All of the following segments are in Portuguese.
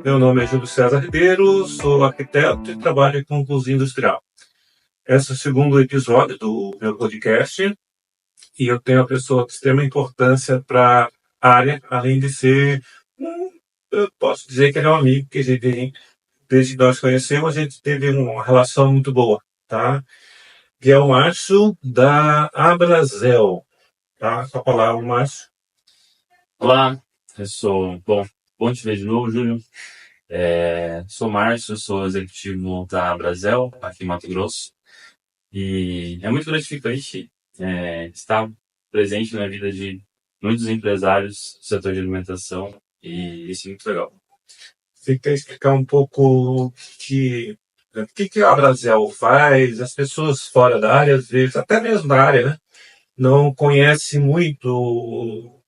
Meu nome é Júlio César Ribeiro, sou arquiteto e trabalho com cozinha industrial. Esse é o segundo episódio do meu podcast e eu tenho uma pessoa de extrema importância para a área, além de ser, eu posso dizer que ele é um amigo, que desde que nós conhecemos, a gente teve uma relação muito boa, tá? Que é o Márcio da Abrazel, tá? Com a palavra, Márcio. Olá, bom te ver de novo, Júlio. Sou Márcio, sou executivo da Brasel, aqui em Mato Grosso, e é muito gratificante estar presente na vida de muitos empresários do setor de alimentação, e isso é muito legal. Você quer explicar um pouco o que a Brasel faz? As pessoas fora da área, às vezes, até mesmo da área, né, não conhecem muito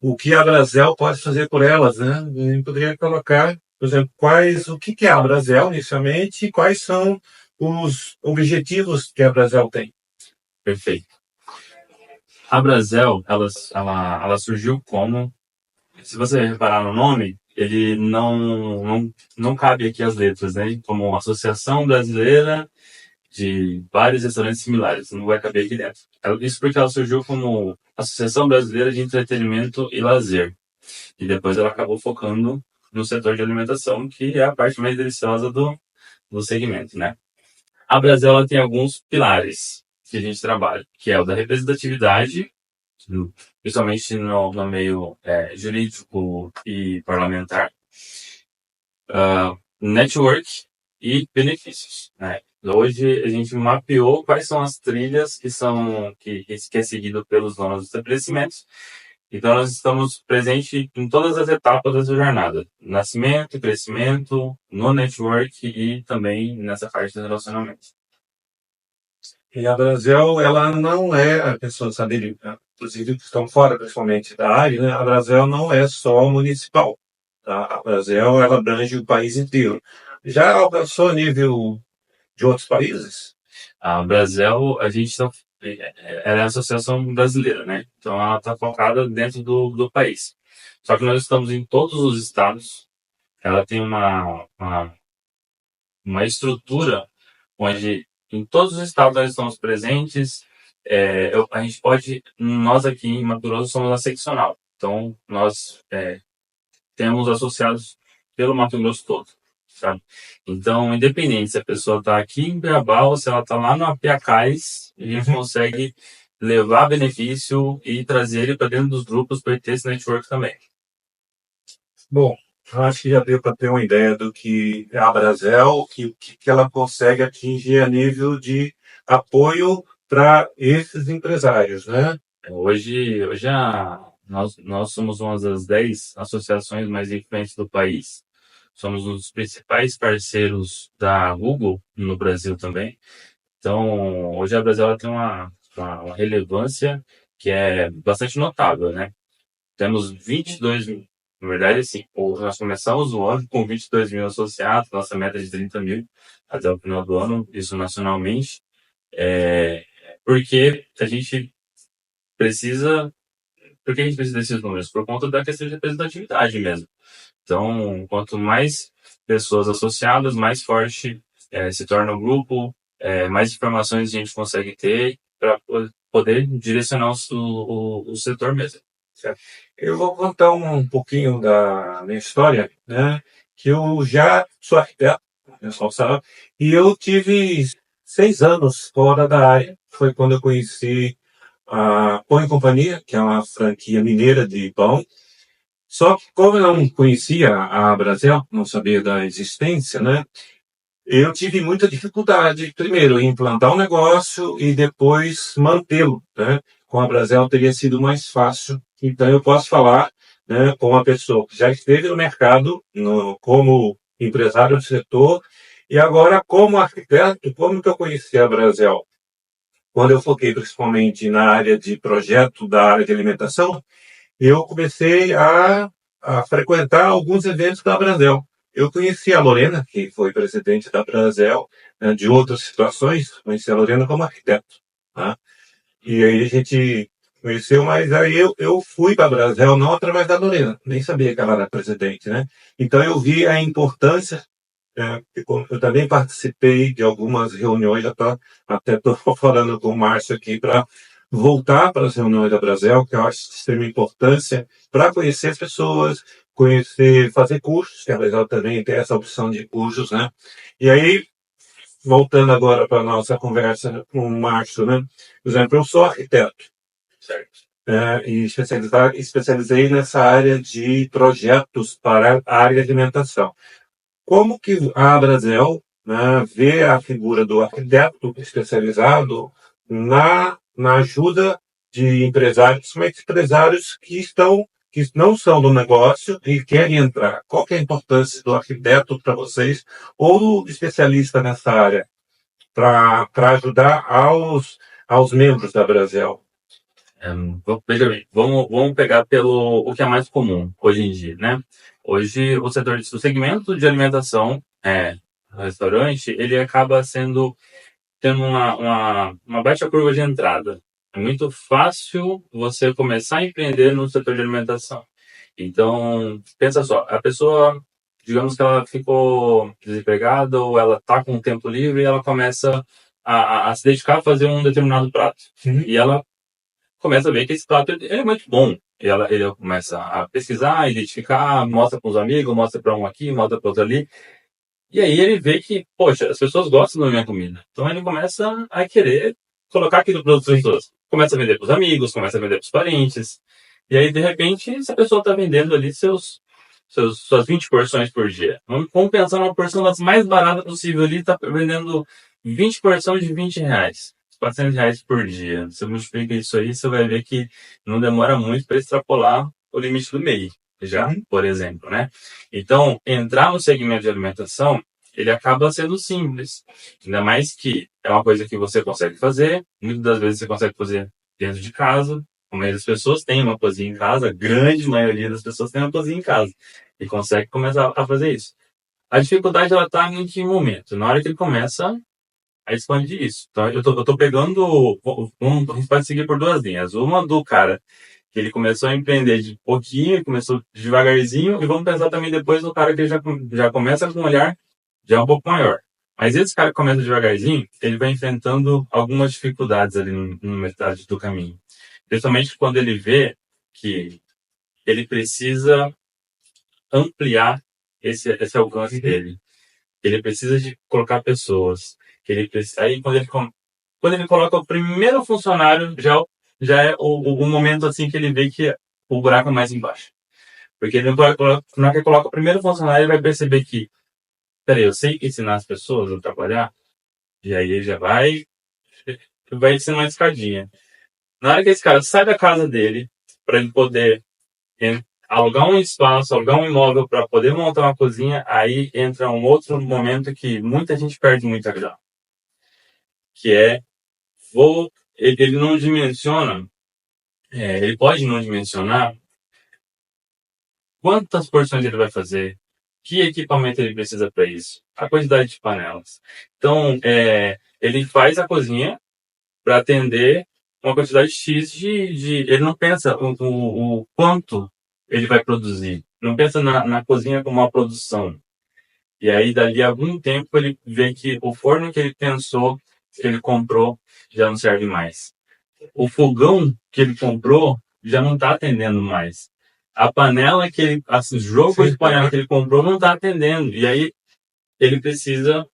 o que a Brasel pode fazer por elas, né? A gente poderia colocar, por exemplo, o que é a Brasel inicialmente e quais são os objetivos que a Brasel tem. Perfeito. A Brasel, ela surgiu como, se você reparar no nome, ele não cabe aqui as letras, né? Como Associação Brasileira de vários restaurantes similares, não vai caber aqui dentro. Isso porque ela surgiu como Associação Brasileira de Entretenimento e Lazer. E depois ela acabou focando no setor de alimentação, que é a parte mais deliciosa do segmento, né? A Brasel, ela tem alguns pilares que a gente trabalha, que é o da representatividade, principalmente no meio jurídico e parlamentar, network e benefícios, né? Hoje a gente mapeou quais são as trilhas que é seguido pelos donos dos estabelecimentos. Então nós estamos presentes em todas as etapas dessa jornada: nascimento, crescimento, no network e também nessa parte do relacionamento. E a Brasel, ela não é, a pessoa sabe, inclusive que estão fora, principalmente da área, né? A Brasel não é só municipal, tá? A Brasel, ela abrange o país inteiro. Já alcançou nível de outros países? A Brasel, ela é a Associação Brasileira, né? Então ela está focada dentro do país. Só que nós estamos em todos os estados. Ela tem uma estrutura onde em todos os estados nós estamos presentes. Nós aqui em Mato Grosso somos a seccional. Então nós temos associados pelo Mato Grosso todo, sabe? Então, independente se a pessoa está aqui em Beabá ou se ela está lá no Apiacás, a gente consegue levar benefício e trazer ele para dentro dos grupos para ter esse network também. Bom, eu acho que já deu para ter uma ideia do que é a Brasel, que ela consegue atingir a nível de apoio para esses empresários, né? Nós somos uma das 10 associações mais influentes do país. Somos um dos principais parceiros da Google no Brasil também. Então, hoje a Brasel ela tem uma relevância que é bastante notável, né? Temos 22, na verdade, assim, nós começamos o ano com 22 mil associados, nossa meta é de 30 mil até o final do ano, isso nacionalmente, porque a gente precisa, por que a gente precisa desses números? Por conta da questão de representatividade mesmo. Então, quanto mais pessoas associadas, mais forte se torna o grupo, mais informações a gente consegue ter para poder direcionar o setor mesmo. Certo? Eu vou contar um pouquinho da minha história, né? Que eu já sou arquiteto, o pessoal sabe, e eu tive 6 anos fora da área. Foi quando eu conheci a Pão e Companhia, que é uma franquia mineira de pão. Só que como eu não conhecia a Brasel, não sabia da existência, né? Eu tive muita dificuldade, primeiro, em implantar um negócio e depois mantê-lo, né? Com a Brasel teria sido mais fácil. Então eu posso falar, né, com uma pessoa que já esteve no mercado, como empresário do setor, e agora como arquiteto, como que eu conheci a Brasel? Quando eu foquei principalmente na área de projeto da área de alimentação, eu comecei a frequentar alguns eventos da Brasel. Eu conheci a Lorena, que foi presidente da Brasel, né, de outras situações, conheci a Lorena como arquiteto. Tá? E aí a gente Conheceu, mas aí eu fui para Brasília não através da Lorena, nem sabia que ela era presidente, né? Então eu vi a importância, eu também participei de algumas reuniões, até estou falando com o Márcio aqui para voltar para as reuniões da Brasel, que eu acho de extrema importância, para conhecer as pessoas, conhecer, fazer cursos, que a Brasel também tem essa opção de cursos, né? E aí, voltando agora para a nossa conversa com o Márcio, né? Por exemplo, eu sou arquiteto, Certo. e especializei nessa área de projetos para a área de alimentação. Como que a Brasel, né, vê a figura do arquiteto especializado na ajuda de empresários, mas empresários que não são do negócio e querem entrar? Qual que é a importância do arquiteto para vocês ou do especialista nessa área para ajudar aos membros da Brasel? Veja bem, vamos pegar pelo o que é mais comum hoje em dia, né? Hoje o segmento de alimentação, restaurante, ele acaba tendo uma baixa curva de entrada. É muito fácil você começar a empreender no setor de alimentação. Então, pensa só, a pessoa, digamos que ela ficou desempregada ou ela está com tempo livre e ela começa a se dedicar a fazer um determinado prato. Uhum. E ela começa a ver que esse prato ele é muito bom. Ele começa a pesquisar, identificar, mostra para os amigos, mostra para um aqui, mostra para outro ali. E aí ele vê que, poxa, as pessoas gostam da minha comida. Então ele começa a querer colocar aquilo para outras pessoas. Começa a vender para os amigos, começa a vender para os parentes. E aí, de repente, essa pessoa está vendendo ali suas 20 porções por dia. Vamos pensar numa porção das mais barata possível ali, está vendendo 20 porções de R$ 20. R$ 400 por dia. Você multiplica isso aí, você vai ver que não demora muito para extrapolar o limite do MEI, já, Uhum. por exemplo, né? Então, entrar no segmento de alimentação, ele acaba sendo simples. Ainda mais que é uma coisa que você consegue fazer, muitas das vezes você consegue fazer dentro de casa. A maioria das pessoas tem uma cozinha em casa, a grande maioria das pessoas tem uma cozinha em casa e consegue começar a fazer isso. A dificuldade, ela está em que momento? Na hora que ele começa a expandir isso. Então, eu tô pegando, a gente pode seguir por duas linhas. Uma do cara que ele começou a empreender de pouquinho, começou devagarzinho, e vamos pensar também depois no cara que já começa com um olhar já um pouco maior. Mas esse cara que começa devagarzinho, ele vai enfrentando algumas dificuldades ali no metade do caminho. Principalmente quando ele vê que ele precisa ampliar esse alcance dele. Ele precisa de colocar pessoas. Aí quando ele coloca o primeiro funcionário, já é o momento assim que ele vê que o buraco é mais embaixo. Porque na hora que ele coloca o primeiro funcionário, ele vai perceber que, peraí, eu sei ensinar as pessoas a trabalhar, e aí ele já vai ensinar uma escadinha. Na hora que esse cara sai da casa dele, para ele poder alugar um espaço, alugar um imóvel para poder montar uma cozinha, aí entra um outro momento que muita gente perde muita grana. Que é, ele não dimensiona, ele pode não dimensionar quantas porções ele vai fazer, que equipamento ele precisa para isso, a quantidade de panelas. Então, ele faz a cozinha para atender uma quantidade X ele não pensa o quanto ele vai produzir. Não pensa na cozinha como uma produção. E aí, dali a algum tempo, ele vê que o forno que ele pensou, que ele comprou, já não serve mais. O fogão que ele comprou já não está atendendo mais. A panela o jogo de panela que ele comprou não está atendendo. E aí, ele precisa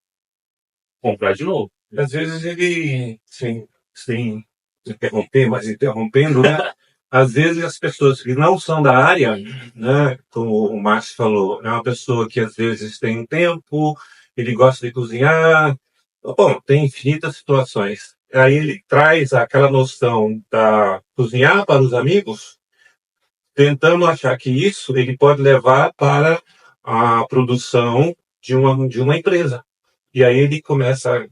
comprar de novo. Às vezes ele, sem interromper, mas interrompendo, né? Às vezes as pessoas que não são da área, né, como o Márcio falou, é uma pessoa que às vezes tem tempo, ele gosta de cozinhar, bom, tem infinitas situações. Aí ele traz aquela noção da cozinhar para os amigos, tentando achar que isso ele pode levar para a produção de uma empresa. E aí ele começa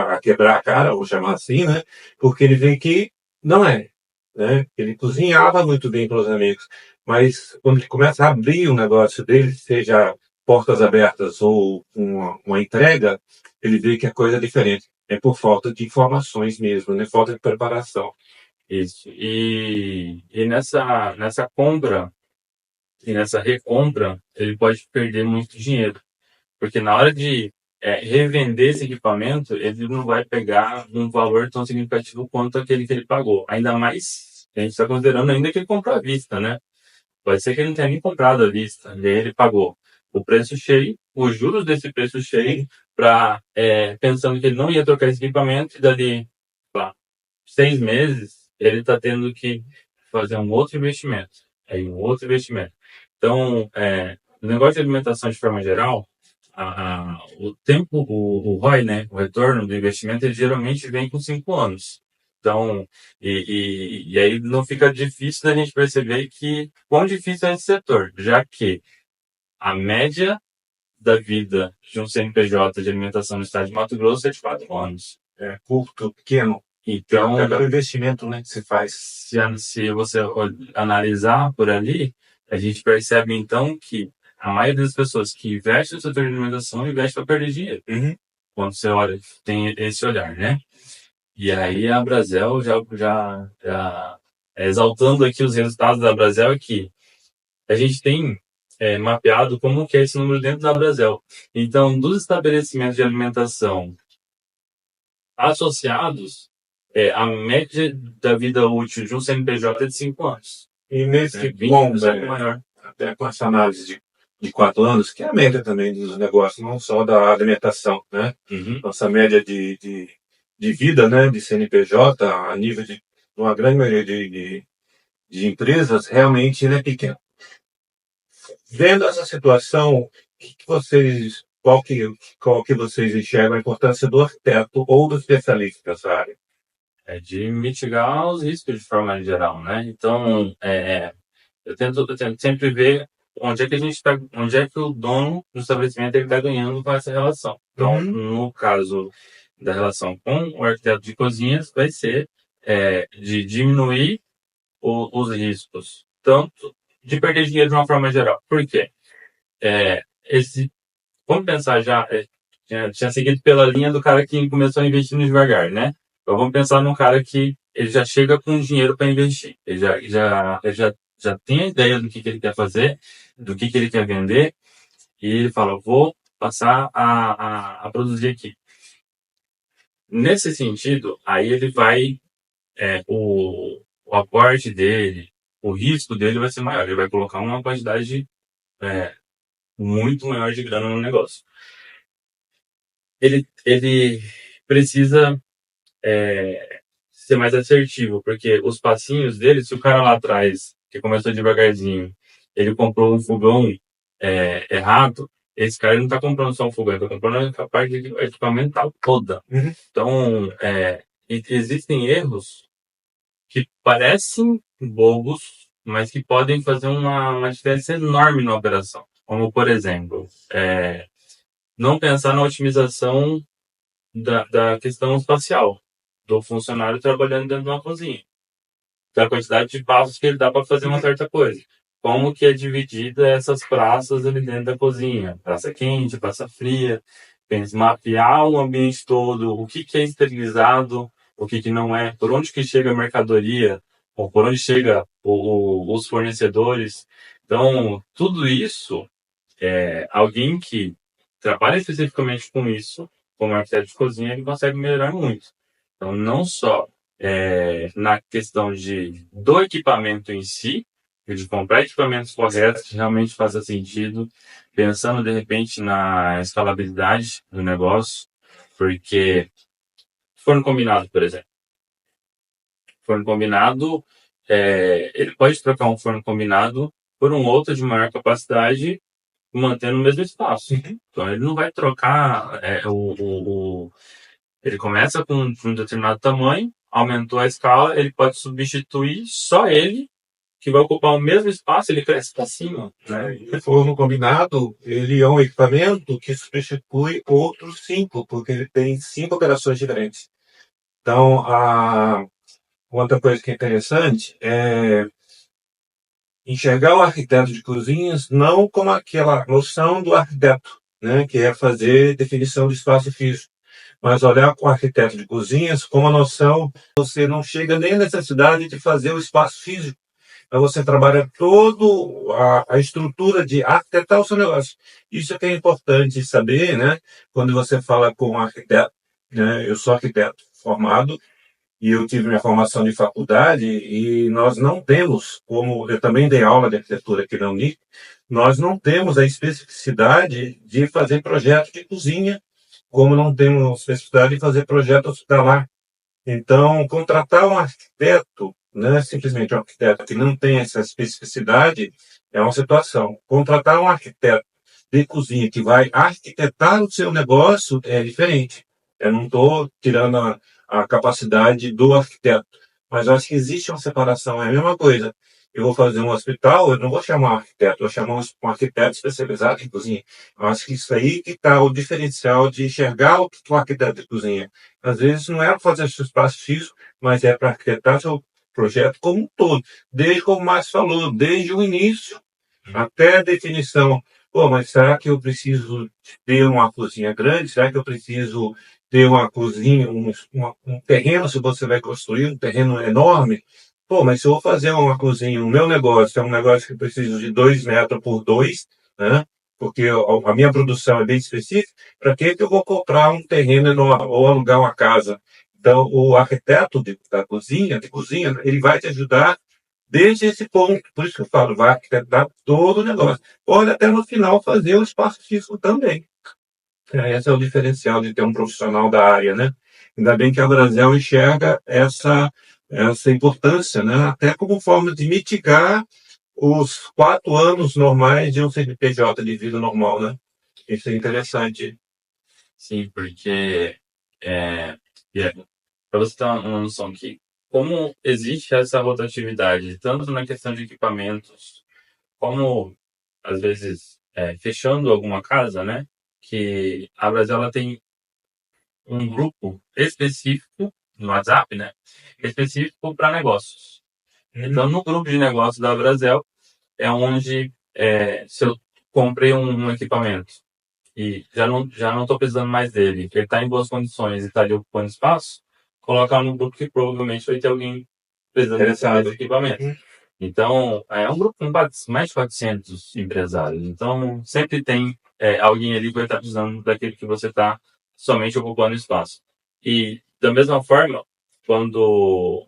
a quebrar a cara, vou chamar assim, né? Porque ele vê que não é, né? Ele cozinhava muito bem para os amigos, mas quando ele começa a abrir o negócio dele, seja portas abertas ou uma entrega, ele vê que a coisa é diferente. É por falta de informações mesmo, né? Falta de preparação. Isso. E nessa compra e nessa recompra, ele pode perder muito dinheiro. Porque na hora de revender esse equipamento, ele não vai pegar um valor tão significativo quanto aquele que ele pagou. Ainda mais, a gente está considerando ainda que ele comprou à vista, né? Pode ser que ele não tenha nem comprado à vista, e aí ele pagou o preço cheio, os juros desse preço cheio, pensando que ele não ia trocar esse equipamento, e dali, lá, 6 meses, ele está tendo que fazer um outro investimento. Aí um outro investimento. Então, o negócio de alimentação de forma geral, o tempo, o ROI, né, o retorno do investimento, ele geralmente vem com 5 anos. Então, e aí não fica difícil da gente perceber que quão difícil é esse setor, já que a média da vida de um CNPJ de alimentação no estado de Mato Grosso é de 4 anos. É curto, pequeno. Então, Até pelo investimento, né, que se faz. se você analisar por ali, a gente percebe então que a maioria das pessoas que investem no setor de alimentação investe para perder dinheiro. Uhum. Quando você olha, tem esse olhar, né? E aí a Brasel já exaltando aqui os resultados da Brasel aqui, a gente tem mapeado como que é esse número dentro da Brasel. Então, dos estabelecimentos de alimentação associados, a média da vida útil de um CNPJ é de 5 anos. E nesse 20% maior. até com essa análise de 4 anos, que é a média também dos negócios, não só da alimentação, né? Uhum. Nossa média de vida, né, de CNPJ, a nível de uma grande maioria de empresas, realmente ele é pequeno. Vendo essa situação, qual que vocês enxergam a importância do arquiteto ou do especialista nessa área? É de mitigar os riscos de forma geral, né? Então, eu tento sempre ver onde é que a gente tá, onde é que o dono do estabelecimento ele está ganhando com essa relação. Então, no caso da relação com o arquiteto de cozinhas, vai ser de diminuir os riscos, tanto de perder dinheiro de uma forma geral. Por quê? Vamos pensar já, tinha seguido pela linha do cara que começou a investir no devagar, né? Então vamos pensar num cara que ele já chega com dinheiro para investir. Ele já tem a ideia do que ele quer fazer, do que ele quer vender, e ele fala, vou passar a produzir aqui. Nesse sentido, aí ele vai, o aporte dele, o risco dele vai ser maior. Ele vai colocar uma quantidade muito maior de grana no negócio. Ele precisa ser mais assertivo, porque os passinhos dele, se o cara lá atrás, que começou devagarzinho, ele comprou um fogão errado, esse cara não está comprando só um fogão, ele está comprando a parte equipamental toda. Uhum. Então, existem erros que parecem bobos, mas que podem fazer uma diferença enorme na operação. Como, por exemplo, não pensar na otimização da questão espacial do funcionário trabalhando dentro de uma cozinha. Da quantidade de passos que ele dá para fazer uma certa coisa. Como que é dividida essas praças ali dentro da cozinha? Praça quente, praça fria. Mapear o ambiente todo, o que é esterilizado, o que não é, por onde que chega a mercadoria, ou por onde chega os fornecedores. Então, tudo isso, alguém que trabalha especificamente com isso, como arquiteto de cozinha, ele consegue melhorar muito. Então, não só na questão do equipamento em si, de comprar equipamentos corretos que realmente façam sentido, pensando de repente na escalabilidade do negócio, porque forno combinado, por exemplo. Forno combinado, ele pode trocar um forno combinado por um outro de maior capacidade, mantendo o mesmo espaço. Então ele não vai trocar ele começa com um determinado tamanho, aumentou a escala, ele pode substituir só ele, que vai ocupar o mesmo espaço, ele cresce para cima. Né? E o forno combinado, ele é um equipamento que substitui outros 5, porque ele tem 5 operações diferentes. Então, outra coisa que é interessante é enxergar o arquiteto de cozinhas não como aquela noção do arquiteto, né, que é fazer definição de espaço físico, mas olhar com o arquiteto de cozinhas com a noção, você não chega nem à necessidade de fazer o espaço físico, mas você trabalha todo a estrutura de arquitetar o seu negócio. Isso é que é importante saber, né? Quando você fala com um arquiteto, né? Eu sou arquiteto formado e eu tive minha formação de faculdade e nós não temos, como eu também dei aula de arquitetura aqui na Unic, nós não temos a especificidade de fazer projeto de cozinha, como não temos a especificidade de fazer projeto hospitalar. Então, contratar um arquiteto, né, simplesmente um arquiteto que não tem essa especificidade, é uma situação. Contratar um arquiteto de cozinha que vai arquitetar o seu negócio é diferente. Eu não estou tirando a capacidade do arquiteto, mas eu acho que existe uma separação, é a mesma coisa. Eu vou fazer um hospital, eu não vou chamar um arquiteto, eu vou chamar um arquiteto especializado em cozinha. Eu acho que isso aí que está o diferencial de enxergar o que o arquiteto de cozinha. Às vezes não é para fazer seu espaço físico, mas é para arquitetar seu projeto como um todo. Desde, como o Márcio falou, desde o início até a definição. Pô, mas será que eu preciso ter uma cozinha grande? Será que eu preciso ter uma cozinha, um terreno, se você vai construir um terreno enorme? Pô, mas se eu vou fazer uma cozinha, o meu negócio é um negócio que precisa de 2 metros por 2, né? Porque a minha produção é bem específica, para que eu vou comprar um terreno enorme ou alugar uma casa? Então, o arquiteto da cozinha, ele vai te ajudar desde esse ponto. Por isso que eu falo, vai arquitetar todo o negócio. Pode até no final fazer o espaço físico também. Esse é o diferencial de ter um profissional da área, né? Ainda bem que a Brasel enxerga essa importância, né? Até como forma de mitigar os 4 anos normais de um CNPJ de vida normal, né? Isso é interessante. Sim, porque é, para você ter uma noção que como existe essa rotatividade, tanto na questão de equipamentos, como às vezes fechando alguma casa, né? Que a Brasil ela tem um grupo específico no WhatsApp, né? Específico para negócios. Então, no grupo de negócios da Brasel é onde se eu comprei um equipamento e já não estou precisando mais dele, ele está em boas condições e está ali ocupando espaço, colocar no grupo que provavelmente vai ter alguém precisando desse equipamento. Então, é um grupo com mais de 400 empresários. Então, sempre tem alguém ali que vai estar precisando daquilo que você está somente ocupando espaço. E, da mesma forma, quando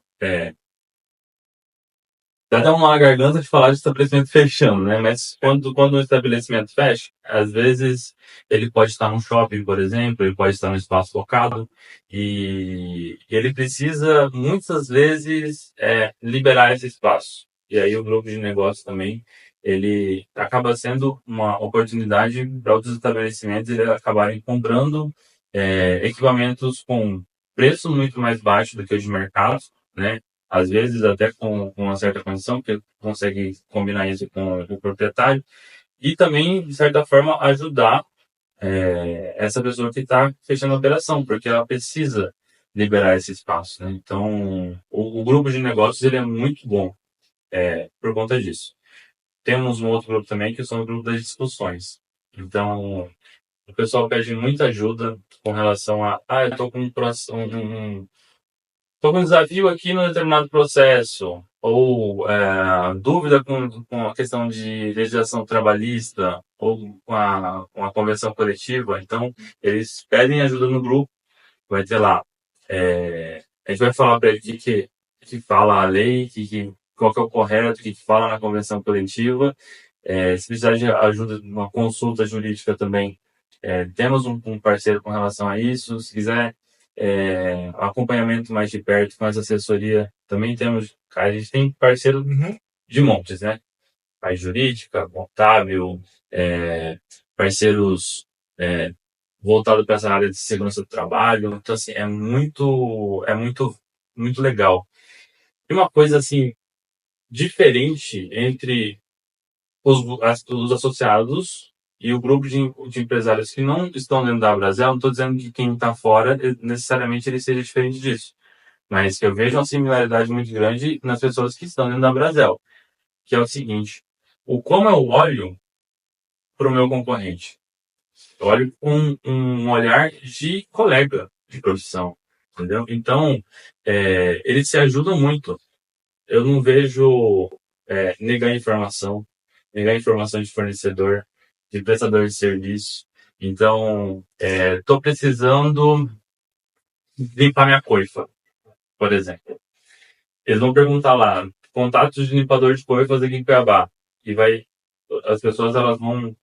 dá até uma garganta de falar de estabelecimento fechando, né? Mas quando um estabelecimento fecha, às vezes ele pode estar num shopping, por exemplo, ele pode estar num espaço locado e ele precisa, muitas vezes, liberar esse espaço. E aí o grupo de negócio também, ele acaba sendo uma oportunidade para outros estabelecimentos eles acabarem comprando equipamentos com preço muito mais baixo do que o de mercado, né? Às vezes até com uma certa condição, que consegue combinar isso com o proprietário, e também, de certa forma, ajudar essa pessoa que está fechando a operação, porque ela precisa liberar esse espaço. Né? Então, o grupo de negócios ele é muito bom por conta disso. Temos um outro grupo também, que são o grupo das discussões. Então, o pessoal pede muita ajuda com relação a, eu estou com estou com um desafio aqui no determinado processo, ou dúvida com a questão de legislação trabalhista, ou com a convenção coletiva. Então, eles pedem ajuda no grupo, vai ter lá. A gente vai falar para ele que fala a lei, qual que é o correto, o que fala na convenção coletiva. Se precisar de ajuda, uma consulta jurídica também, temos um parceiro com relação a isso. Se quiser acompanhamento mais de perto com essa assessoria, também temos. A gente tem parceiro de montes, né? Parte jurídica, contábil, parceiros voltados para essa área de segurança do trabalho. Então, assim, muito legal. E uma coisa, assim, diferente entre os associados e o grupo de empresários que não estão dentro da Brasel, não estou dizendo que quem está fora necessariamente ele seja diferente disso, mas eu vejo uma similaridade muito grande nas pessoas que estão dentro da Brasel, que é o seguinte: como eu olho para o meu concorrente. Eu olho com um olhar de colega de profissão, entendeu? Então, eles se ajudam muito. Eu não vejo negar informação de fornecedor, de prestador de serviço. Então, estou precisando limpar minha coifa, por exemplo. Eles vão perguntar lá, contatos de limpador de coifas aqui em Cuiabá. E as pessoas elas vão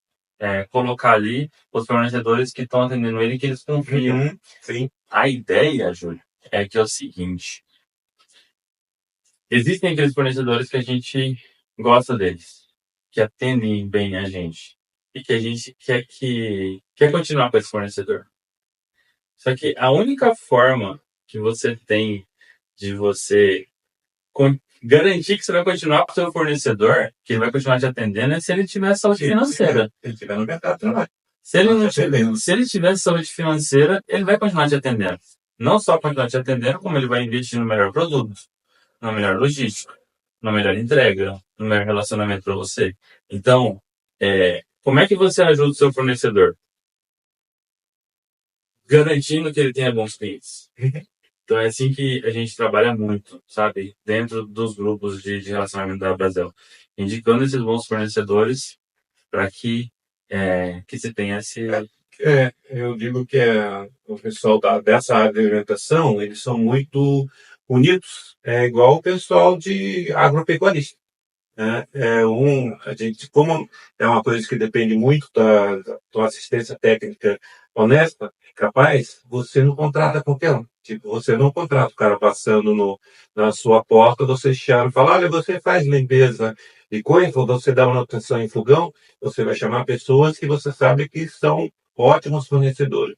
colocar ali os fornecedores que estão atendendo ele que eles confiam. Uhum, sim. A ideia, Júlio, é que é o seguinte: existem aqueles fornecedores que a gente gosta deles, que atendem bem a gente e que a gente quer continuar com esse fornecedor. Só que a única forma que você tem de você garantir que você vai continuar com o seu fornecedor, que ele vai continuar te atendendo, é se ele tiver saúde financeira. Se ele estiver no mercado de trabalho. Se ele, Tá não te atendendo. se ele tiver saúde financeira, ele vai continuar te atendendo. Não só continuar te atendendo, como ele vai investir no melhor produto, na melhor logística, na melhor entrega, no melhor relacionamento para você. Então, como é que você ajuda o seu fornecedor? Garantindo que ele tenha bons clientes. Então é assim que a gente trabalha muito, sabe? Dentro dos grupos de relacionamento da Brasil. Indicando esses bons fornecedores para que se tenha esse... Eu digo que o pessoal dessa área de alimentação, eles são muito unidos, igual o pessoal de agropecuarista. Né? A gente, como é uma coisa que depende muito da tua assistência técnica honesta, capaz, você não contrata qualquer um. Tipo, você não contrata o cara passando na sua porta, você chama e fala, olha, você faz limpeza de coisa, ou você dá manutenção em fogão, você vai chamar pessoas que você sabe que são ótimos fornecedores.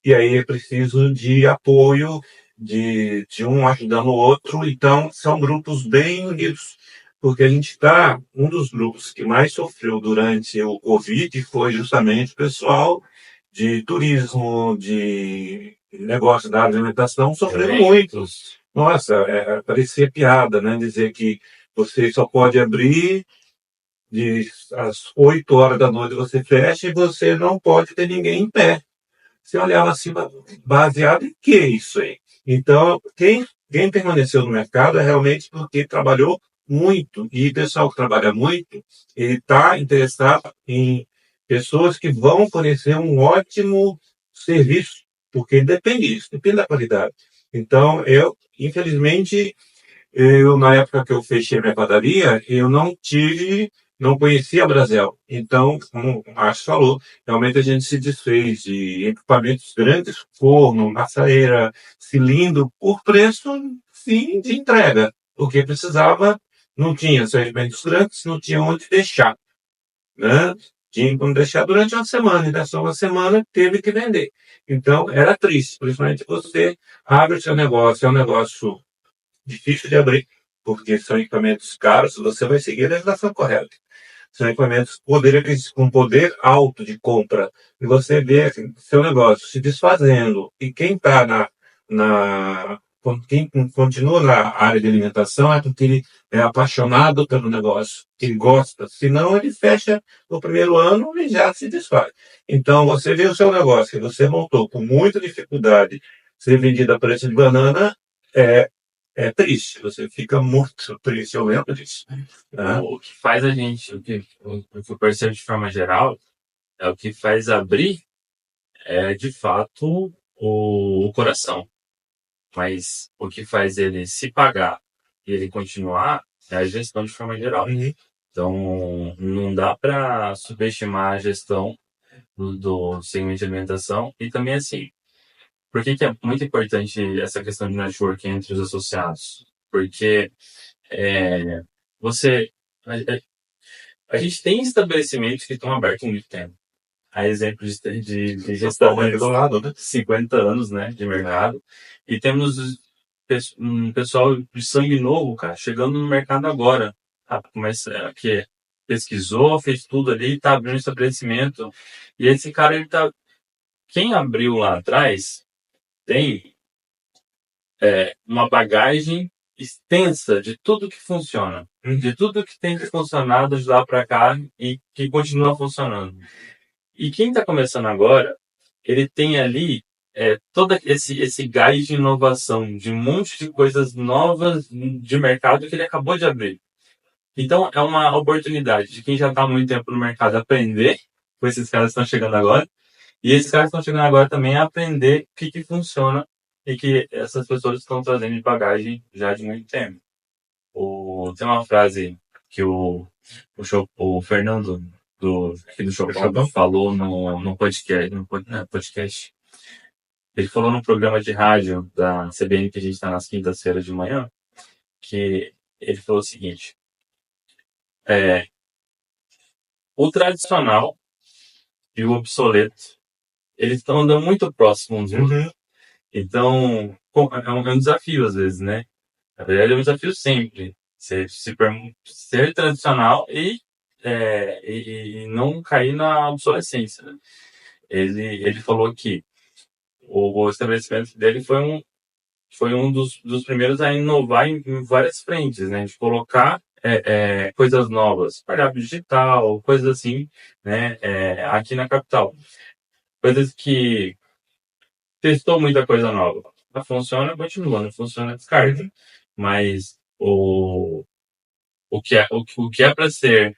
E aí é preciso de apoio, de um ajudando o outro, então são grupos bem unidos porque a gente está, um dos grupos que mais sofreu durante o Covid foi justamente o pessoal de turismo, de negócio da alimentação, sofrendo muito. Nossa, parecia piada, né? Dizer que você só pode abrir às 8 horas da noite você fecha e você não pode ter ninguém em pé. Você olhava assim, baseado em que isso aí? Então, quem permaneceu no mercado é realmente porque trabalhou muito. E o pessoal que trabalha muito, ele está interessado em pessoas que vão fornecer um ótimo serviço, porque depende disso, depende da qualidade. Então, infelizmente, na época que eu fechei minha padaria, eu não conhecia a Brasel. Então, como o Márcio falou, realmente a gente se desfez de equipamentos grandes, forno, maçaeira, cilindro, por preço, sim, de entrega. Porque precisava, não tinha equipamentos grandes, não tinha onde deixar, né? Tinha como deixar durante uma semana, e dessa uma semana teve que vender. Então, era triste, principalmente você abre o seu negócio, é um negócio difícil de abrir, porque são equipamentos caros, você vai seguir a legislação correta. São equipamentos com poder alto de compra. E você vê assim, seu negócio se desfazendo. E quem está quem continua na área de alimentação é porque ele é apaixonado pelo negócio, ele gosta. Senão ele fecha no primeiro ano e já se desfaz. Então você vê o seu negócio que você montou com muita dificuldade ser vendido a preço de banana, é, é triste, você fica muito triste, eu lembro disso. Né? O que faz a gente, o que eu percebo de forma geral, é o que faz abrir, de fato, o coração. Mas o que faz ele se pagar e ele continuar é a gestão de forma geral. Uhum. Então, não dá para subestimar a gestão do segmento de alimentação. E também, assim, por que é muito importante essa questão de networking entre os associados? Porque você. A gente tem estabelecimentos que estão abertos há muito tempo. Há exemplos de restaurantes do lado, né? 50 anos, né, de mercado. E temos um pessoal de sangue novo, cara, chegando no mercado agora. Que pesquisou, fez tudo ali, tá abrindo um estabelecimento. E esse cara, ele tá... Quem abriu lá atrás tem uma bagagem extensa de tudo que funciona. De tudo que tem funcionado de lá para cá e que continua funcionando. E quem está começando agora, ele tem ali todo esse gás de inovação, de um monte de coisas novas de mercado que ele acabou de abrir. Então, é uma oportunidade de quem já está há muito tempo no mercado aprender com esses caras que estão chegando agora. E esses caras que estão chegando agora também a aprender o que funciona e que essas pessoas estão trazendo de bagagem já de muito tempo. Tem uma frase que o Fernando aqui do Chopin falou no podcast, podcast. Ele falou no programa de rádio da CBN que a gente está nas quintas-feiras de manhã, que ele falou o seguinte: o tradicional e o obsoleto, eles estão andando muito próximos uns dos outros. Então, é um desafio às vezes, né? Na verdade, é um desafio sempre. Ser tradicional e não cair na obsolescência, né? Ele falou que o estabelecimento dele foi um dos primeiros a inovar em várias frentes, né? De colocar coisas novas, cardápio digital, coisas assim, né? Aqui na capital. Coisas que testou muita coisa nova. Não funciona, continua. Não funciona, descarta. Mas o que é para ser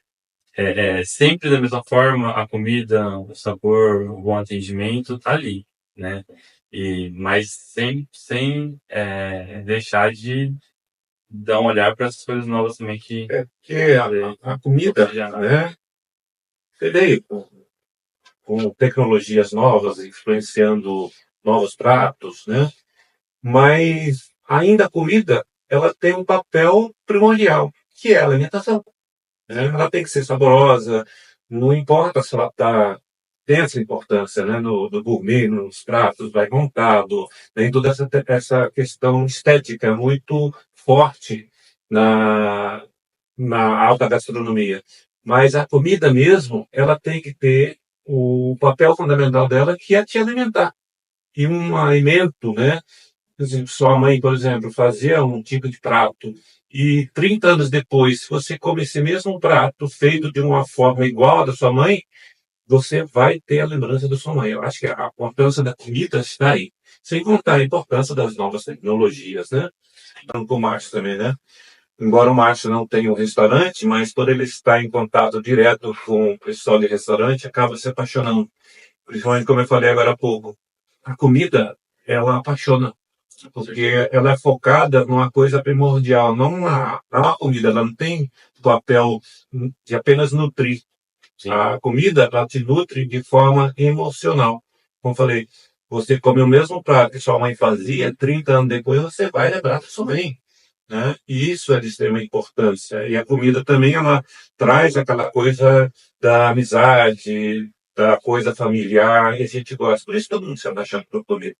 sempre da mesma forma, a comida, o sabor, o bom atendimento, tá ali, né? Mas sem deixar de dar um olhar para essas coisas novas também que Porque a comida, né? Você veio com tecnologias novas, influenciando novos pratos, né? Mas ainda a comida, ela tem um papel primordial, que é a alimentação, né? Ela tem que ser saborosa, não importa se ela tem essa importância, né? No gourmet, nos pratos, vai montado, tem toda essa questão estética muito forte na, na alta gastronomia. Mas a comida mesmo, ela tem que ter o papel fundamental dela, que é te alimentar. E um alimento, né? Por exemplo, sua mãe, por exemplo, fazia um tipo de prato e 30 anos depois, se você come esse mesmo prato feito de uma forma igual à da sua mãe, você vai ter a lembrança da sua mãe. Eu acho que a importância da comida está aí. Sem contar a importância das novas tecnologias, né? Então, com o Márcio também, né? Embora o Márcio não tenha um restaurante, mas por ele estar em contato direto com o pessoal de restaurante, acaba se apaixonando. Principalmente como eu falei agora há pouco. A comida, ela apaixona, porque ela é focada numa coisa primordial, não na comida, ela não tem papel de apenas nutrir. Sim. A comida, ela te nutre de forma emocional. Como eu falei, você come o mesmo prato que sua mãe fazia, 30 anos depois você vai lembrar da sua mãe, né? E isso é de extrema importância. E a comida também, ela traz aquela coisa da amizade, da coisa familiar, e a gente gosta. Por isso todo mundo se abaixando para comer.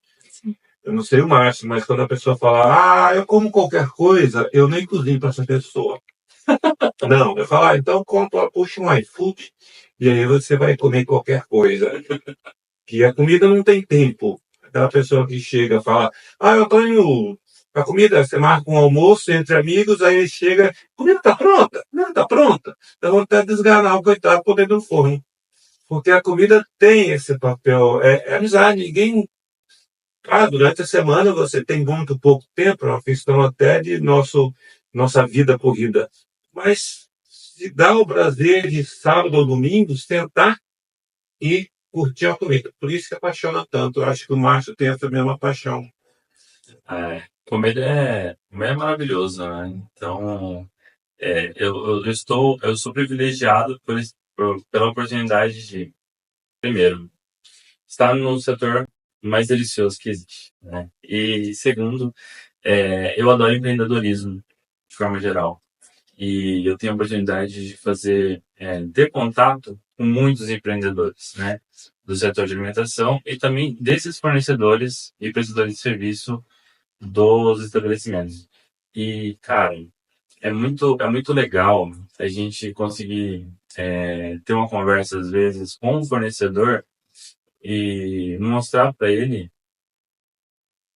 Eu não sei o Márcio, mas quando a pessoa fala, eu como qualquer coisa, eu nem cozinho para essa pessoa. Não, eu falo, então puxa um iFood, e aí você vai comer qualquer coisa. Que a comida não tem tempo. Aquela pessoa que chega e fala, eu tô indo a comida, você marca um almoço entre amigos, aí chega, a comida tá pronta? Não, tá pronta. Dá vontade de desganar o coitado por dentro do forno. Porque a comida tem esse papel, é amizade, ninguém. Durante a semana você tem muito pouco tempo, é uma questão até de nossa vida corrida. Mas se dá o prazer de sábado ou domingo sentar e curtir a comida. Por isso que apaixona tanto. Eu acho que o Márcio tem essa mesma paixão. Comer é maravilhoso, né? Então, eu sou privilegiado pela oportunidade de, primeiro, estar no setor mais delicioso que existe, né? E segundo, eu adoro empreendedorismo de forma geral. E eu tenho a oportunidade de ter contato com muitos empreendedores, né? Do setor de alimentação e também desses fornecedores e prestadores de serviço dos estabelecimentos. E, cara, é muito legal a gente conseguir ter uma conversa, às vezes, com o fornecedor e mostrar para ele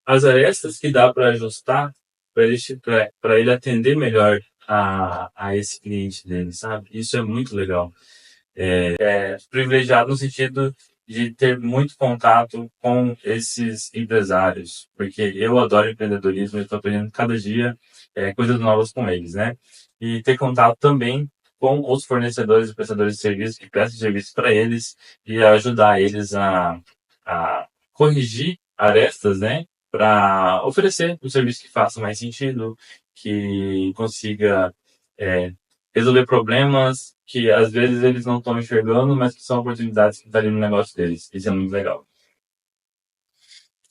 as arestas que dá para ajustar para ele atender melhor a esse cliente dele, sabe? Isso é muito legal. privilegiado no sentido de ter muito contato com esses empresários, porque eu adoro empreendedorismo e estou aprendendo cada dia coisas novas com eles, né? E ter contato também com os fornecedores e prestadores de serviços que prestam serviço para eles e ajudar eles a corrigir arestas, né? Para oferecer um serviço que faça mais sentido, que consiga é, resolver problemas que às vezes eles não estão enxergando, mas que são oportunidades que estão ali no negócio deles. Isso é muito legal.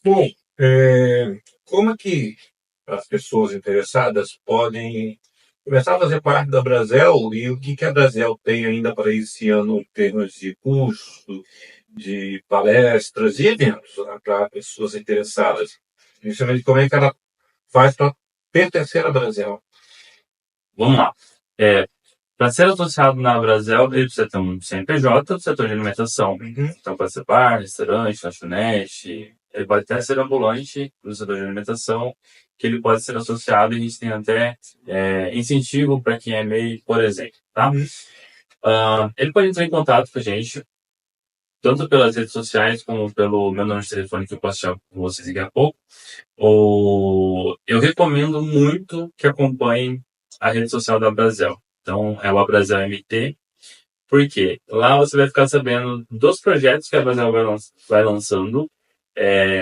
Bom, como é que as pessoas interessadas podem começar a fazer parte da Brasel e o que a Brasel tem ainda para esse ano em termos de curso, de palestras e eventos, né, para pessoas interessadas? Inicialmente, como é que ela faz para pertencer à Brasel? Vamos lá. Para ser associado na Brasel, ele precisa ter um CNPJ do setor de alimentação. Então, pode ser bar, restaurante, lanchonete. Ele pode até ser ambulante do setor de alimentação, que ele pode ser associado e a gente tem até incentivo para quem é MEI, por exemplo. Tá? Ele pode entrar em contato com a gente, tanto pelas redes sociais como pelo meu número de telefone que eu posso deixar com vocês daqui a pouco. Eu recomendo muito que acompanhem a rede social da Brasel. Então, é o Abrazel MT, porque lá você vai ficar sabendo dos projetos que a Brasel vai lançando.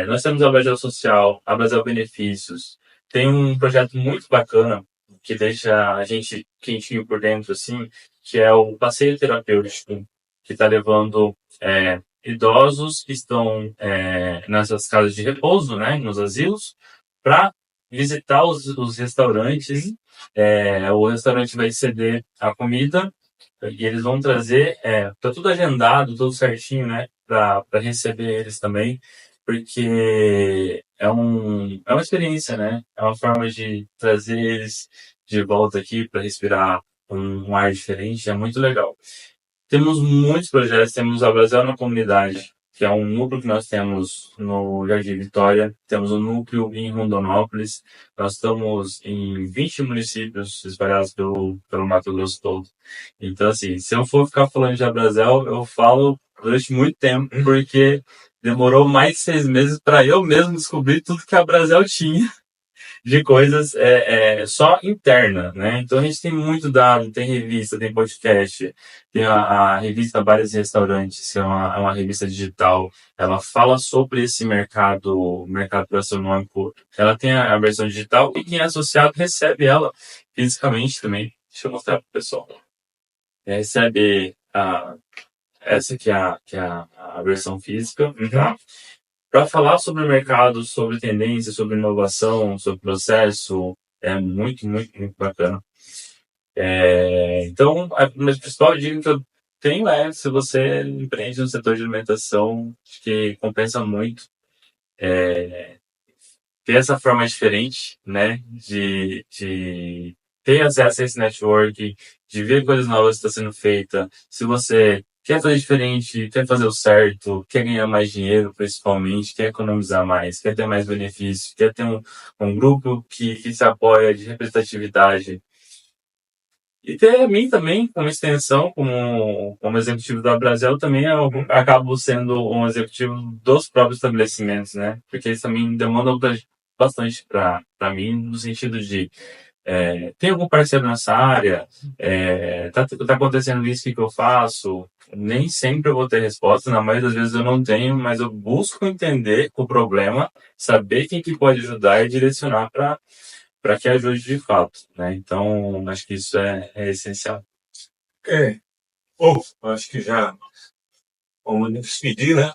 Nós temos a Brasel Social, a Brasel Benefícios. Tem um projeto muito bacana que deixa a gente quentinho por dentro, assim, que é o passeio terapêutico, que está levando idosos que estão nessas casas de repouso, né, nos asilos, para visitar os restaurantes. O restaurante vai ceder a comida e eles vão trazer, tá tudo agendado, tudo certinho, né, para receber eles também, porque é uma experiência, né, é uma forma de trazer eles de volta aqui para respirar um ar diferente, é muito legal. Temos muitos projetos, temos a Brasil na Comunidade, que é um núcleo que nós temos no Jardim Vitória, temos um núcleo em Rondonópolis, nós estamos em 20 municípios espalhados pelo Mato Grosso todo. Então, assim, se eu for ficar falando de Abrazel, eu falo durante muito tempo, porque demorou mais de 6 meses para eu mesmo descobrir tudo que a Abrazel tinha de coisas só interna, né? Então a gente tem muito dado, tem revista, tem podcast, tem a revista Bares e Restaurantes, que é uma revista digital. Ela fala sobre esse mercado gastronômico. Ela tem a versão digital e quem é associado recebe ela fisicamente também. Deixa eu mostrar para o pessoal. Recebe essa que é a versão física, tá? Para falar sobre o mercado, sobre tendência, sobre inovação, sobre processo, é muito, muito, muito bacana. Então, a principal dica que eu tenho é, se você empreende no setor de alimentação, acho que compensa muito ter essa forma diferente, né, de ter acesso a esse network, de ver coisas novas que estão sendo feitas. Se você quer fazer diferente, quer fazer o certo, quer ganhar mais dinheiro, principalmente, quer economizar mais, quer ter mais benefícios, quer ter um grupo que se apoia de representatividade. E ter a mim também, como extensão, como executivo da Brasel, também eu acabo sendo um executivo dos próprios estabelecimentos, né? Porque eles também demandam bastante para mim, no sentido de tem algum parceiro nessa área? Tá acontecendo isso, o que eu faço? Nem sempre eu vou ter resposta, na maioria das vezes eu não tenho, mas eu busco entender o problema, saber quem que pode ajudar e direcionar para que ajude de fato, né? Então, acho que isso é essencial. Bom, acho que já vamos nos despedir, né?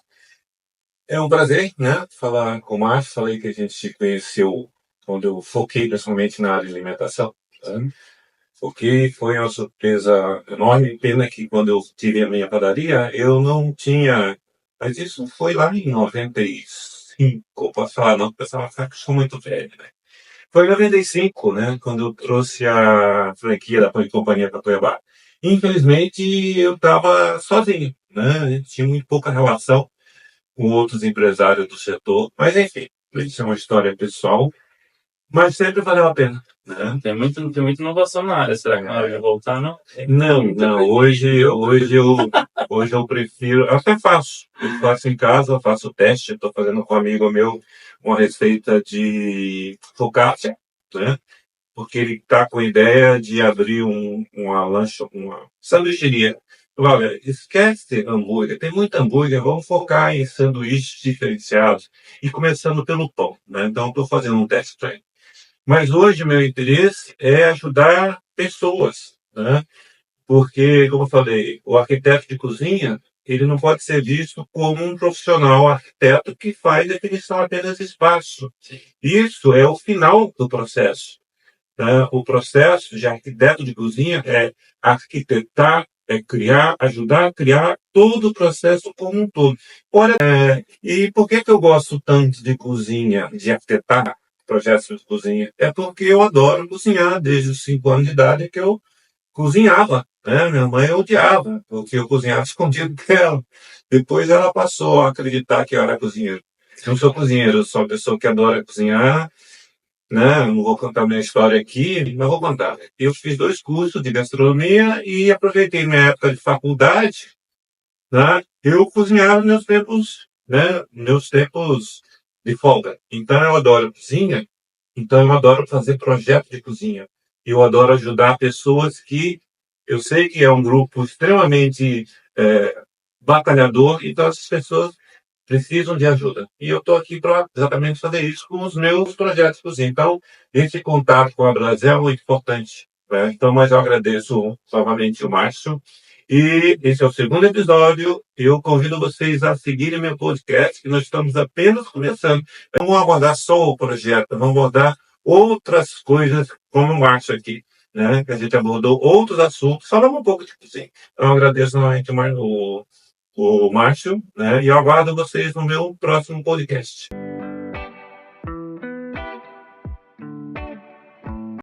É um prazer, né, falar com o Márcio. Falei que a gente se conheceu quando eu foquei principalmente na área de alimentação. Né? Porque foi uma surpresa enorme. Pena que quando eu tive a minha padaria, eu não tinha. Mas isso foi lá em 95. Posso falar, não, porque o pessoal vai achar que eu sou muito velho, né? Foi em 95, né, quando eu trouxe a franquia da Pão e Companhia para Cuiabá. Infelizmente, eu estava sozinho, né? Tinha muito pouca relação com outros empresários do setor. Mas, enfim, isso é uma história pessoal. Mas sempre valeu a pena, né? Tem muita inovação na área. Será que na hora de voltar, não? Não. Hoje eu prefiro. Eu até faço. Eu faço em casa, eu faço teste. Estou fazendo com um amigo meu uma receita de focaccia, né? Porque ele está com a ideia de abrir uma sanduicheria. Olha, esquece hambúrguer, tem muito hambúrguer, vamos focar em sanduíches diferenciados. E começando pelo pão, né? Então, estou fazendo um teste para ele. Mas hoje meu interesse é ajudar pessoas, né? Porque, como eu falei, o arquiteto de cozinha, ele não pode ser visto como um profissional arquiteto que faz definição apenas de espaço. Isso é o final do processo, né? O processo de arquiteto de cozinha é arquitetar, é criar, ajudar a criar todo o processo como um todo. Olha, e por que eu gosto tanto de cozinha, de arquitetar projetos de cozinha? É porque eu adoro cozinhar desde os 5 anos de idade que eu cozinhava, né? Minha mãe odiava, porque eu cozinhava escondido dela. Depois ela passou a acreditar que eu era cozinheiro. Eu não sou cozinheiro, eu sou uma pessoa que adora cozinhar, né? Não vou contar minha história aqui, mas vou contar. Eu fiz 2 cursos de gastronomia e aproveitei minha época de faculdade, né? Eu cozinhava nos meus tempos, né? Meus tempos de folga. Então eu adoro cozinha, então eu adoro fazer projeto de cozinha. Eu adoro ajudar pessoas que eu sei que é um grupo extremamente batalhador, então essas pessoas precisam de ajuda. E eu estou aqui para exatamente fazer isso com os meus projetos de cozinha. Então, esse contato com a Brasil é muito importante, né? Então, mas eu agradeço novamente o Márcio. E esse é o segundo episódio. Eu convido vocês a seguirem meu podcast, que nós estamos apenas começando. Não vamos abordar só o projeto, vamos abordar outras coisas, como o Márcio aqui, né? Que a gente abordou outros assuntos, falamos um pouco de cozinha. Então, eu agradeço novamente o Márcio, né? E eu aguardo vocês no meu próximo podcast.